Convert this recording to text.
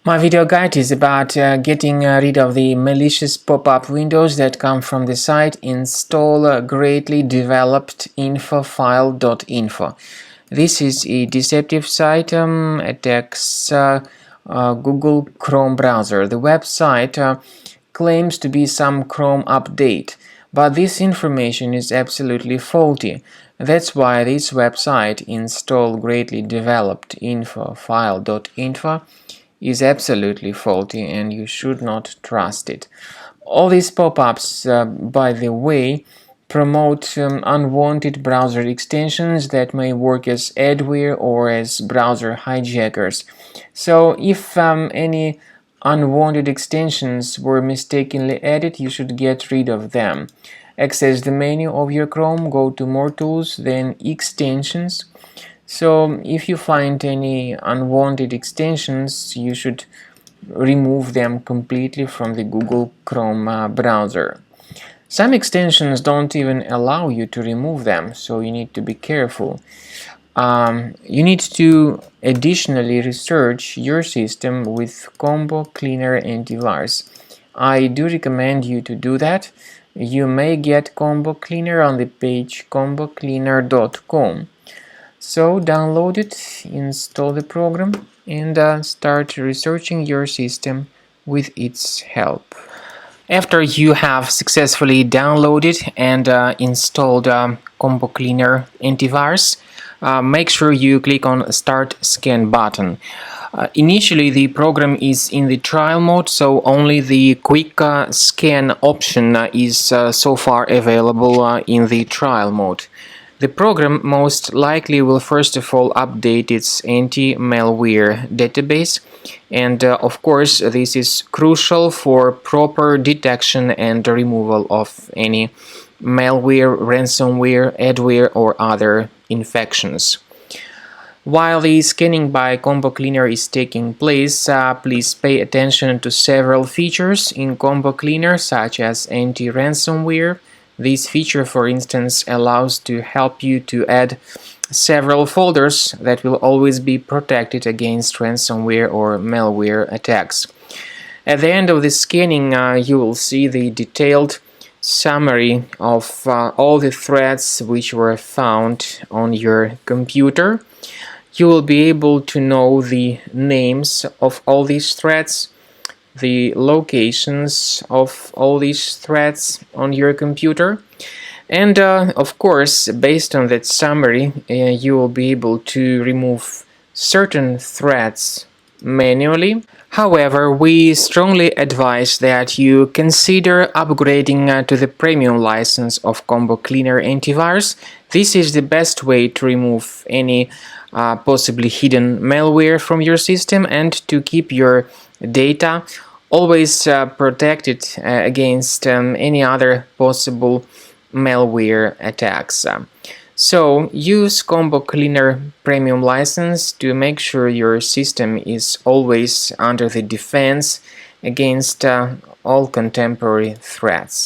My video guide is about getting rid of the malicious pop-up windows that come from the site Installgreatlydevelopedinfo-file.info. This is a deceptive site attacks Google Chrome browser. The website claims to be some Chrome update, but this information is absolutely faulty. That's why this website Installgreatlydevelopedinfo-file.info is absolutely faulty and you should not trust it. All these pop-ups, by the way, promote unwanted browser extensions that may work as adware or as browser hijackers. So if any unwanted extensions were mistakenly added, you should get rid of them. Access the menu of your Chrome, go to More Tools, then Extensions. So if you find any unwanted extensions, you should remove them completely from the Google Chrome browser. Some extensions don't even allow you to remove them, so you need to be careful. You need to additionally research your system with Combo Cleaner antivirus. I do recommend you to do that. You may get Combo Cleaner on the page combocleaner.com. So download it, install the program, and start researching your system with its help. After you have successfully downloaded and installed Combo Cleaner antivirus, make sure you click on Start Scan button. Initially, the program is in the trial mode, so only the quick scan option is so far available in the trial mode. The program most likely will first of all update its anti-malware database, and of course this is crucial for proper detection and removal of any malware, ransomware, adware or other infections. While the scanning by Combo Cleaner is taking place, please pay attention to several features in Combo Cleaner such as anti-ransomware. This feature, for instance, allows to help you to add several folders that will always be protected against ransomware or malware attacks. At the end of the scanning, you will see the detailed summary of all the threads which were found on your computer. You will be able to know the names of all these threads, the locations of all these threads on your computer, and of course, based on that summary, you will be able to remove certain threads manually. However, we strongly advise that you consider upgrading to the premium license of Combo Cleaner antivirus. This is the best way to remove any possibly hidden malware from your system and to keep your data always protected against any other possible malware attacks. So use Combo Cleaner Premium license to make sure your system is always under the defense against all contemporary threats.